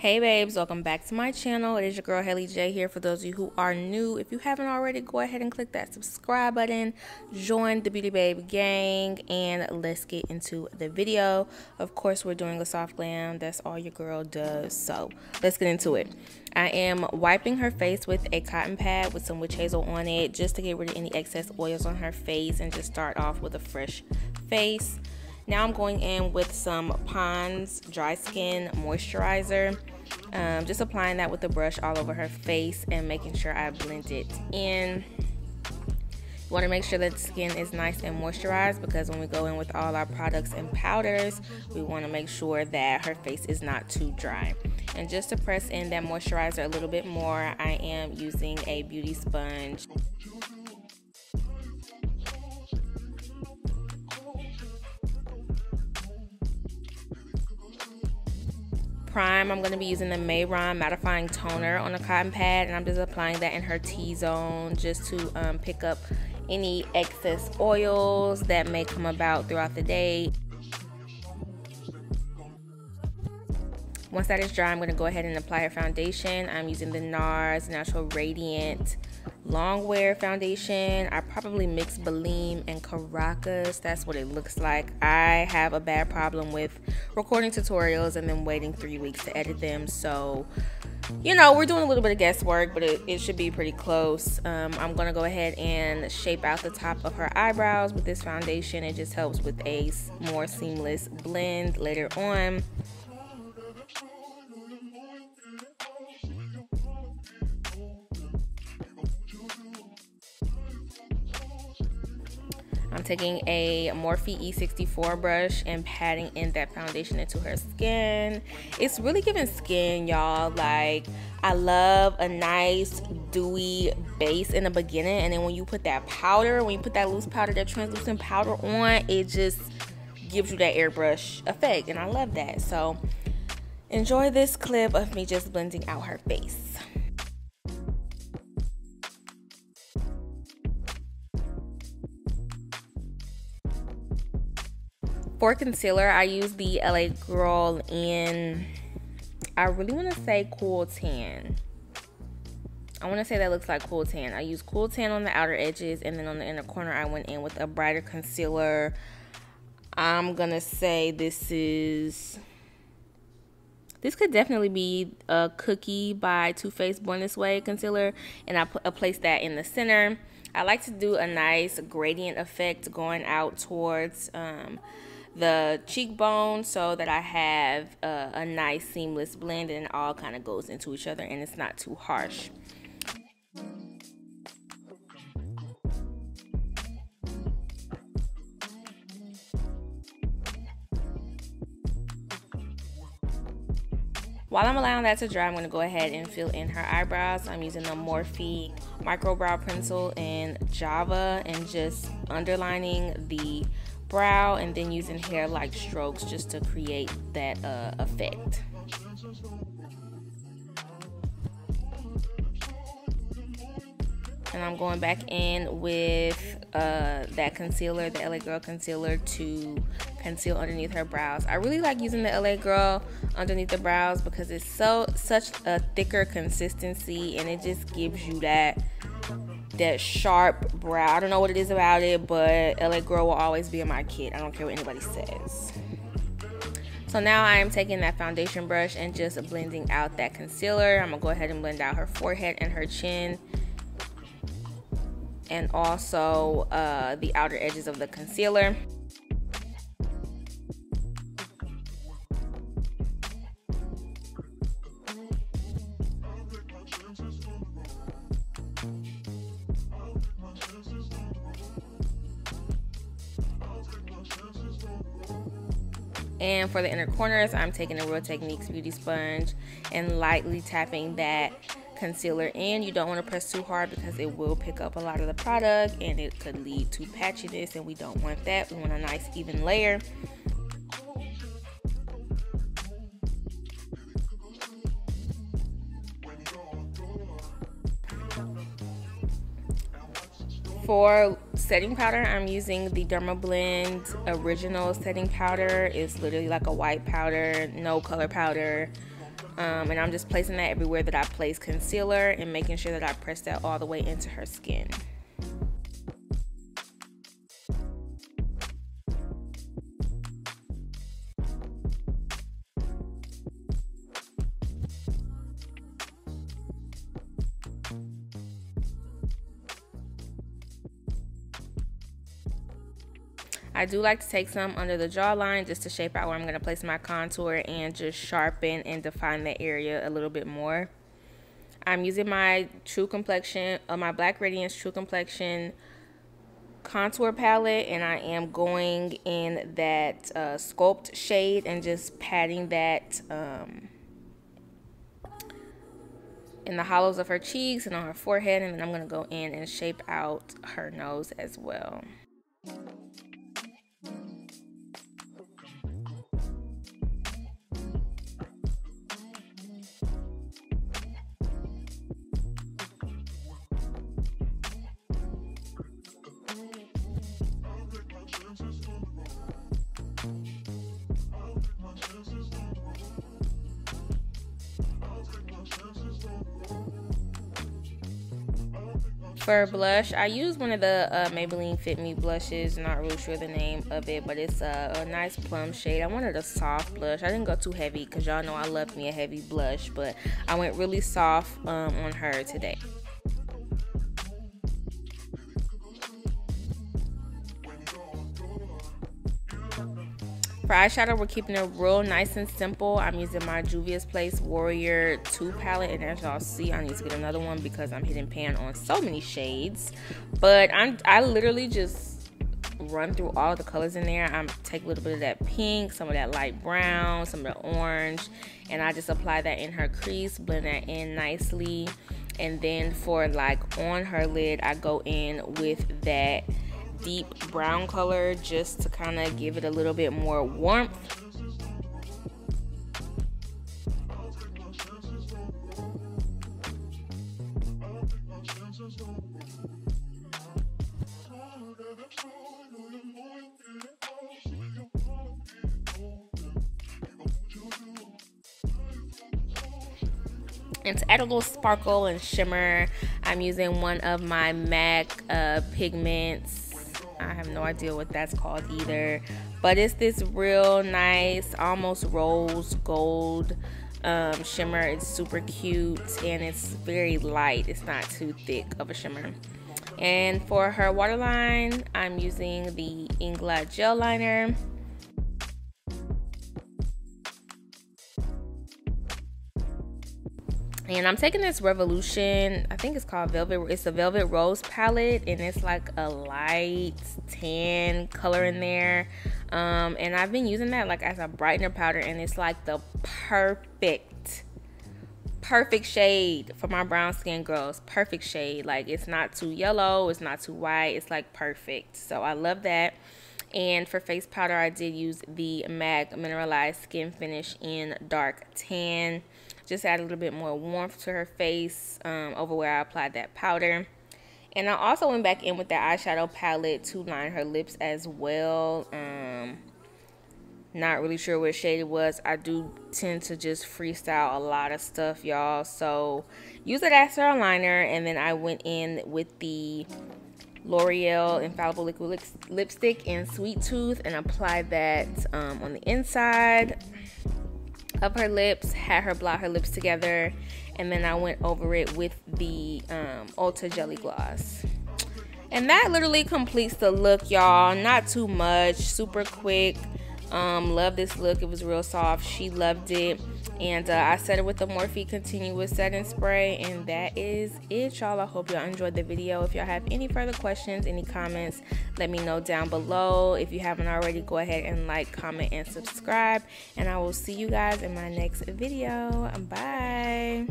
Hey babes, welcome back to my channel. It is your girl Haley J here. For those of you who are new, if you haven't already, go ahead and click that subscribe button, join the Beauty Babe gang, and let's get into the video. Of course, we're doing a soft glam. That's all your girl does, so let's get into it. I am wiping her face with a cotton pad with some witch hazel on it just to get rid of any excess oils on her face and just start off with a fresh face. Now I'm going in with some Pond's Dry Skin Moisturizer. Just applying that with the brush all over her face and making sure I blend it in. You want to make sure that the skin is nice and moisturized because when we go in with all our products and powders, we want to make sure that her face is not too dry. And just to press in that moisturizer a little bit more, I am using a beauty sponge. Prime, I'm going to be using the Mayron mattifying toner on a cotton pad, and I'm just applying that in her T-zone just to pick up any excess oils that may come about throughout the day. Once that is dry, I'm going to go ahead and apply her foundation. I'm using the Nars Natural Radiant Longwear foundation. I probably mixed Belem and Caracas. That's what it looks like. I have a bad problem with recording tutorials and then waiting 3 weeks to edit them. So, you know, we're doing a little bit of guesswork, but it should be pretty close. I'm going to go ahead and shape out the top of her eyebrows with this foundation. It just helps with a more seamless blend later on. I'm taking a Morphe E64 brush and patting in that foundation into her skin. It's really giving skin, y'all. Like, I love a nice dewy base in the beginning, and then when you put that powder, when you put that loose powder, that translucent powder on, it just gives you that airbrush effect, and I love that. So enjoy this clip of me just blending out her face. For concealer, I use the LA Girl in, I really want to say Cool Tan. I want to say that looks like Cool Tan. I use Cool Tan on the outer edges, and then on the inner corner I went in with a brighter concealer. I'm going to say this could definitely be a Cookie by Too Faced Born This Way concealer, and I placed that in the center. I like to do a nice gradient effect going out towards the cheekbone so that I have a nice seamless blend and it all kind of goes into each other and it's not too harsh. While I'm allowing that to dry, I'm going to go ahead and fill in her eyebrows. I'm using the Morphe Micro Brow Pencil in Java and just underlining the brow and then using hair-like strokes just to create that effect. And I'm going back in with that concealer, the LA Girl concealer, to conceal underneath her brows. I really like using the LA Girl underneath the brows because it's such a thicker consistency and it just gives you that sharp brow. I don't know what it is about it, but LA Girl will always be in my kit. I don't care what anybody says. So now I am taking that foundation brush and just blending out that concealer. I'm gonna go ahead and blend out her forehead and her chin, and also the outer edges of the concealer. And for the inner corners, I'm taking a Real Techniques beauty sponge and lightly tapping that concealer in. You don't want to press too hard because it will pick up a lot of the product and it could lead to patchiness, and we don't want that. We want a nice even layer. For setting powder, I'm using the Dermanblend Original Setting Powder. It's literally like a white powder, no color powder. And I'm just placing that everywhere that I place concealer and making sure that I press that all the way into her skin. I do like to take some under the jawline just to shape out where I'm going to place my contour and just sharpen and define that area a little bit more. I'm using my True Complexion, my Black Radiance True Complexion contour palette, and I am going in that Sculpt shade and just patting that in the hollows of her cheeks and on her forehead, and then I'm going to go in and shape out her nose as well. For blush, I use one of the Maybelline Fit Me blushes. Not really sure the name of it, but it's a nice plum shade. I wanted a soft blush. I didn't go too heavy because y'all know I love me a heavy blush, but I went really soft on her today. For eyeshadow, we're keeping it real nice and simple. I'm using my Juvias Place Warrior 2 palette, and as y'all see, I need to get another one because I'm hitting pan on so many shades. But I literally just run through all the colors in there. I take a little bit of that pink, some of that light brown, some of the orange, and I just apply that in her crease, blend that in nicely. And then for like on her lid, I go in with that deep brown color just to kind of give it a little bit more warmth. And to add a little sparkle and shimmer, I'm using one of my MAC pigments. I have no idea what that's called either, but it's this real nice, almost rose gold shimmer. It's super cute and it's very light. It's not too thick of a shimmer. And for her waterline, I'm using the Ingla gel liner. And I'm taking this Revolution, I think it's called Velvet, it's a Velvet Rose palette, and it's like a light tan color in there. And I've been using that like as a brightener powder, and it's like the perfect shade for my brown skin girls. Perfect shade. Like, it's not too yellow, it's not too white, it's like perfect. So I love that. And for face powder, I did use the MAC Mineralized Skin Finish in Dark Tan. Just add a little bit more warmth to her face over where I applied that powder. And I also went back in with the eyeshadow palette to line her lips as well. Not really sure what shade it was. I do tend to just freestyle a lot of stuff, y'all. So use it as her liner. And then I went in with the L'Oreal Infallible Liquid Lipstick in Sweet Tooth and applied that on the inside of her lips, had her blot her lips together, and then I went over it with the Ulta Jelly Gloss. And that literally completes the look, y'all. Not too much, super quick. Love this look. It was real soft. She loved it. And I set it with the Morphe Continuous Setting Spray, and that is it, y'all. I hope y'all enjoyed the video. If y'all have any further questions, any comments, let me know down below. If you haven't already, go ahead and like, comment, and subscribe. And I will see you guys in my next video. Bye.